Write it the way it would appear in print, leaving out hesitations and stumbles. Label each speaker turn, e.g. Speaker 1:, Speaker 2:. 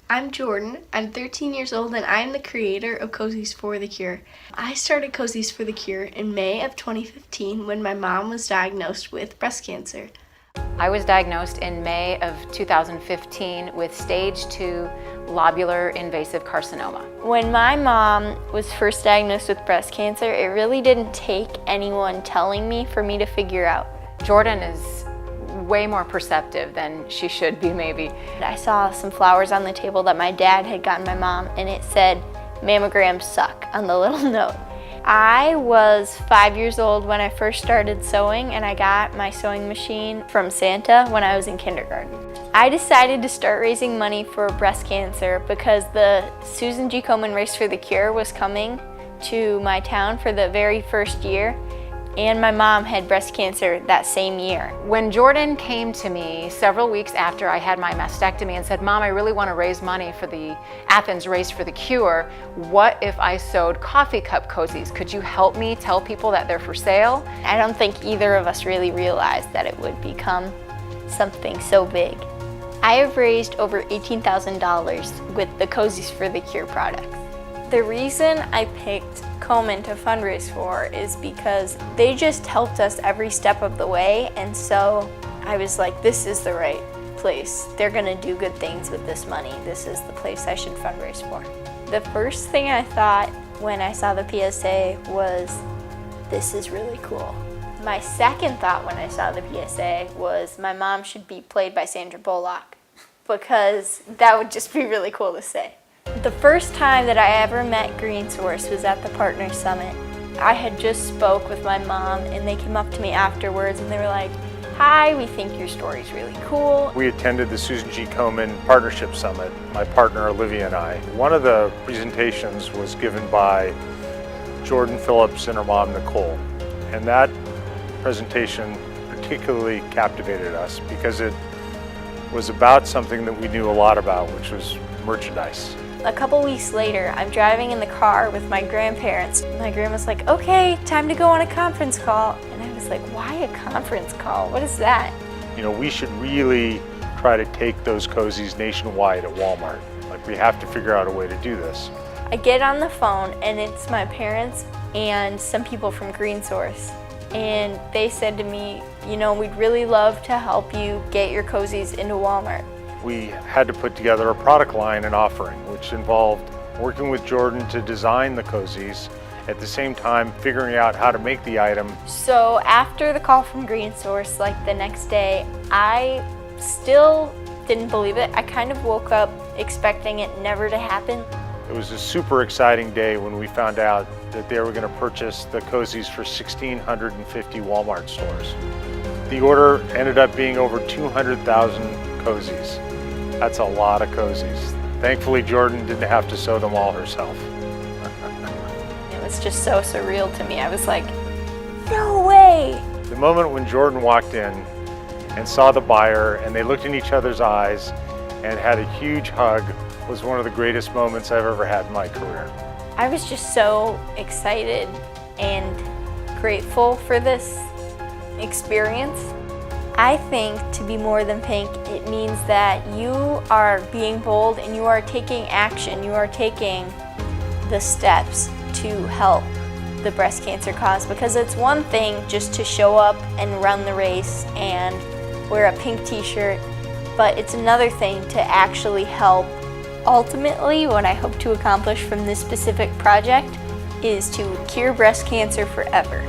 Speaker 1: I'm Jordan. I'm 13 years old and I'm the creator of Cozies for the Cure. I started Cozies for the Cure in May of 2015 when my mom was diagnosed with breast cancer.
Speaker 2: I was diagnosed in May of 2015 with stage 2 lobular invasive carcinoma.
Speaker 3: When my mom was first diagnosed with breast cancer, it really didn't take anyone telling me for me to figure out.
Speaker 2: Jordan is way more perceptive than she should be, maybe.
Speaker 3: I saw some flowers on the table that my dad had gotten my mom, and it said, "Mammograms suck," on the little note. I was 5 years old when I first started sewing, and I got my sewing machine from Santa when I was in kindergarten. I decided to start raising money for breast cancer because the Susan G. Komen Race for the Cure was coming to my town for the very first year, and my mom had breast cancer that same year.
Speaker 2: When Jordan came to me several weeks after I had my mastectomy and said, "Mom, I really want to raise money for the Athens Race for the Cure. What if I sewed coffee cup cozies? Could you help me tell people that they're for sale?"
Speaker 3: I don't think either of us really realized that it would become something so big. I have raised over $18,000 with the Cozies for the Cure products. The reason I picked Komen to fundraise for is because they just helped us every step of the way, and so I was like, this is the right place. They're gonna do good things with this money. This is the place I should fundraise for. The first thing I thought when I saw the PSA was, this is really cool. My second thought when I saw the PSA was my mom should be played by Sandra Bullock, because that would just be really cool to say. The first time that I ever met GreenSource was at the Partner Summit. I had just spoke with my mom and they came up to me afterwards and they were like, "Hi, we think your story's really cool."
Speaker 4: We attended the Susan G. Komen Partnership Summit, my partner Olivia and I. One of the presentations was given by Jordan Phillips and her mom Nicole. And that presentation particularly captivated us because it was about something that we knew a lot about, which was merchandise.
Speaker 3: A couple weeks later, I'm driving in the car with my grandparents. My grandma's like, "Okay, time to go on a conference call." And I was like, why a conference call? What is that?
Speaker 4: You know, we should really try to take those cozies nationwide at Walmart. Like, we have to figure out a way to do this.
Speaker 3: I get on the phone and it's my parents and some people from GreenSource. And they said to me, "You know, we'd really love to help you get your cozies into Walmart."
Speaker 4: We had to put together a product line and offering, which involved working with Jordan to design the cozies, at the same time figuring out how to make the item.
Speaker 3: So after the call from GreenSource, like the next day, I still didn't believe it. I kind of woke up expecting it never to happen.
Speaker 4: It was a super exciting day when we found out that they were going to purchase the cozies for 1,650 Walmart stores. The order ended up being over 200,000 cozies. That's a lot of cozies. Thankfully, Jordan didn't have to sew them all herself.
Speaker 3: It was just so surreal to me. I was like, no way!
Speaker 4: The moment when Jordan walked in and saw the buyer and they looked in each other's eyes and had a huge hug was one of the greatest moments I've ever had in my career.
Speaker 3: I was just so excited and grateful for this experience. I think to be more than pink, it means that you are being bold and you are taking action. You are taking the steps to help the breast cancer cause, because it's one thing just to show up and run the race and wear a pink t-shirt, but it's another thing to actually help. Ultimately, what I hope to accomplish from this specific project is to cure breast cancer forever.